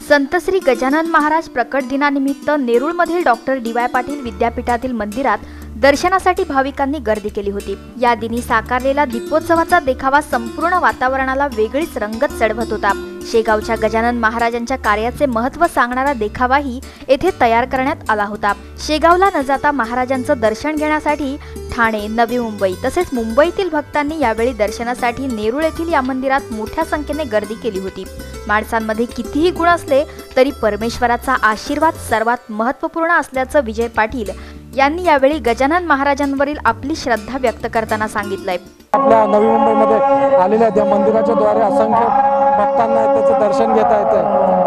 संत श्री गजानन महाराज प्रकट दिनानिमित्त नेरूळमधील doctor DY. Patil विद्यापीठातील मंदिरात दर्शनासाठी भाविकांनी गर्दी केली होती। या दिनी साकारलेला दीपोत्सवाचा देखावा संपूर्ण वातावरणाला वेगळीच रंगत चढवत होता। शेगावच्या गजानन महाराजांच्या कार्याचे महत्त्व सांगणारा देखावाही येथे तयार करण्यात आला होता। शेगावला न जाता महाराजांचं दर्शन घेण्यासाठी ठाणे, नवी मुंबई तसेच मुंबईतील भक्तांनी यावेळी दर्शनासाठी नेरूळ येथील या मंदिरात मोठ्या संख्येने गर्दी केली होती। माणसांमध्ये कितीही गुण असले तरी परमेश्वराचा आशीर्वाद सर्वात महत्त्वपूर्ण असल्याचं विजय पाटील यांनी यावेळी गजानन महाराजांवरील आपली श्रद्धा व्यक्त करताना सांगितलंय। आपल्या नवी मुंबईमध्ये आलेल्या त्या मंदिराच्या द्वारे असंख्य भक्तांना त्याचं दर्शन घेता येते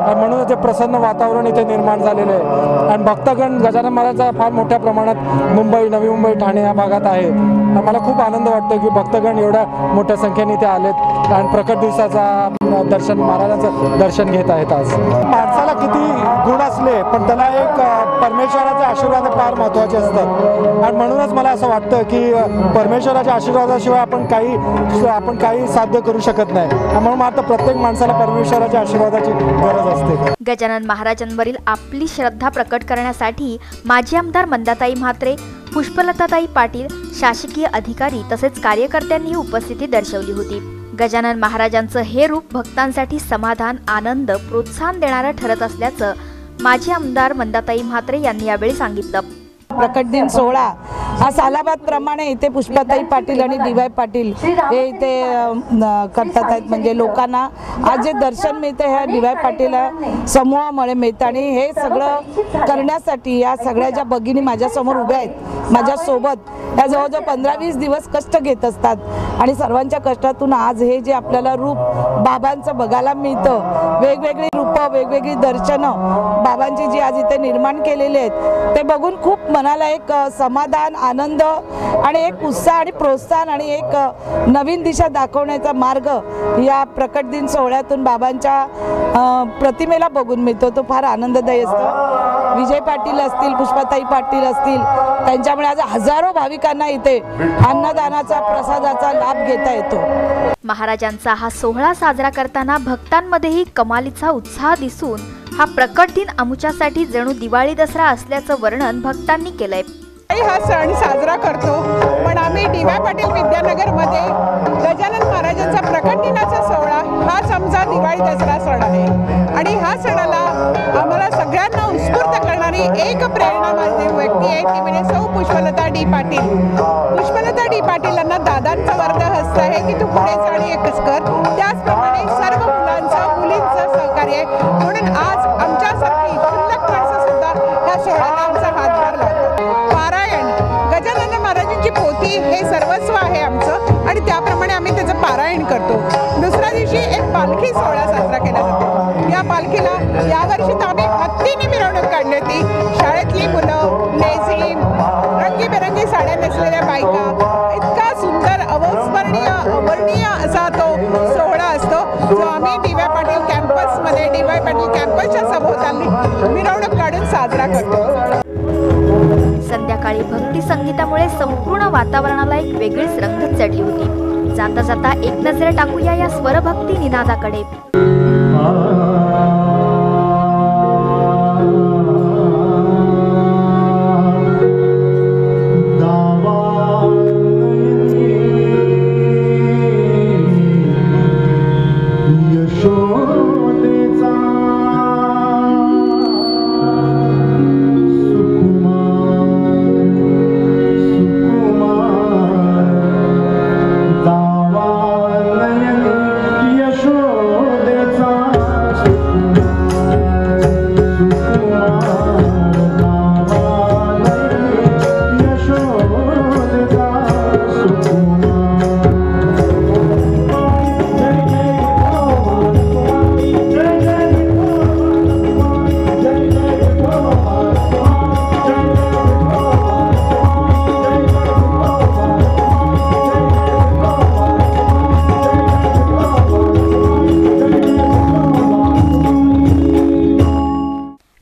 आणि म्हणून ते प्रसन्न वातावरण इथे निर्माण झालेले आहे आणि भक्तगण गजानन महाराजांचा फार मोठ्या प्रमाणात मुंबई, नवी मुंबई, ठाणे या भागात आहे। मला खूप आनंद वाटतो की भक्तगण एवढ्या मोठ्या संख्येने इथे आलेत आणि प्रकट दिवसाचा दर्शन महाराजांचं दर्शन घेत आहेत। आज माणसाला किती गुण असले पण त्याला एक परमेश्वराचे आशीर्वाद फार महत्त्वाचे असतात आणि म्हणूनच मला असं वाटतं की परमेश्वराच्या आशीर्वादाशिवाय आपण काही साध्य करू शकत नाही। म्हणून आता प्रत्येक माणसाला परमेश्वराच्या आशीर्वादाची गरज असते। गजानन महाराजांवरील आपली श्रद्धा प्रकट करण्यासाठी माजी आमदार मंदाताई म्हात्रे, पुष्पलताताई पाटील, शासकीय अधिकारी तसेच कार्यकर्त्यांनी उपस्थिती दर्शवली होती। गजानन महाराजांचं हे रूप भक्तांसाठी समाधान, आनंद, प्रोत्साहन देणारं ठरत असल्याचं माजी आमदार मंदाताई म्हात्रे यांनी यावेळी सांगितलं। प्रकट दिन सोहळा हा सालाबाद प्रमाणे इथे पुष्पाताई पाटील आणि डी.वाय. पाटील हे इथे करतात आहेत। म्हणजे लोकांना आज जे दर्शन मिळते ह्या डी.वाय. पाटील समूहामुळे मिळतं आणि हे सगळं करण्यासाठी या सगळ्या ज्या भगिनी माझ्यासमोर उभ्या आहेत माझ्यासोबत या जवळजवळ 15-20 दिवस कष्ट घेत असतात आणि सर्वांच्या कष्टातून आज हे जे आपल्याला रूप बाबांचं बघायला मिळतं, वेगवेगळी रूपं, वेगवेगळी दर्शनं बाबांची जी आज इथे निर्माण केलेली आहेत ते बघून खूप मनाला एक समाधान, आनंद आणि एक उत्साह आणि प्रोत्साहन आणि एक नवीन दिशा दाखवण्याचा मार्ग या प्रकट दिन सोहळ्यातून बाबांच्या प्रतिमेला बघून मिळतो। तो फार आनंददायी असतो। विजय पाटील असतील, पुष्पाताई पाटील असतील, त्यांच्यामुळे आज हजारो भाविकांना इथे अन्नदानाचा, प्रसादाचा लाभ घेता येतो। महाराजांचा हा सोहळा साजरा करताना भक्तांमध्येही कमालीचा उत्साह दिसून हा प्रकट दिन आमुच्यासाठी जणू दिवाळी दसरा असल्याचं वर्णन भक्तांनी केलंय। हा सण साजरा करतो पण आम्ही डी.वाय. पाटील विद्यानगरमध्ये गजानन महाराजांचा प्रकट दिनाचा सोहळा हाच आमचा दिवाळी दसरा सण आहे आणि ह्या सणाला आम्हाला सगळ्यांना उत्स्फूर्त करणारी एक प्रेरणा माझी व्यक्ती आहे ती म्हणजे सौ पुष्पलता डी. पाटील। पुष्पलता डी. पाटीलांना दादांचा वर्ग हस्त आहे की तू पुढे जा आणि एकच कर, त्याचप्रमाणे सर्व मुलांचं, मुलींचं सहकार्य आहे। म्हणून आज आमच्यासारखी क्षुल्लक माणसं सुद्धा ह्या सोहळ्याला आमचा हातभार लावतात। गजानन महाराजांची पोथी हे सर्वस्व आहे आमचं आणि त्याप्रमाणे आम्ही त्याचं पारायण करतो। दुसऱ्या दिवशी एक पालखी सोहळा साजरा केला जातो। या पालखीला यावर्षी तर आम्ही हत्तीने मिरवणूक काढली होती। शाळेतली मुलं, लेझीम, रंगीबेरंगी साड्या नेसलेल्या बायका, इतका सुंदर, अविस्मरणीय, अवर्णनीय असा तो सोहळा असतो जो आम्ही डी.वाय. पाटील कॅम्पसमध्ये, डी.वाय. पाटील कॅम्पसच्या सभोवताली मिरवणूक काढून साजरा करतो। संध्याकाळी भक्ती संगीतामुळे संपूर्ण वातावरणाला एक वेगळीच रंगत चढली होती। जाता जाता एक नजर टाकूया या स्वरभक्ती निनादाकडे।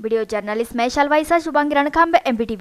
वीडियो जर्नलिस्ट महेश अलवाईचा, शुभांगी रणखांबे, MPTV।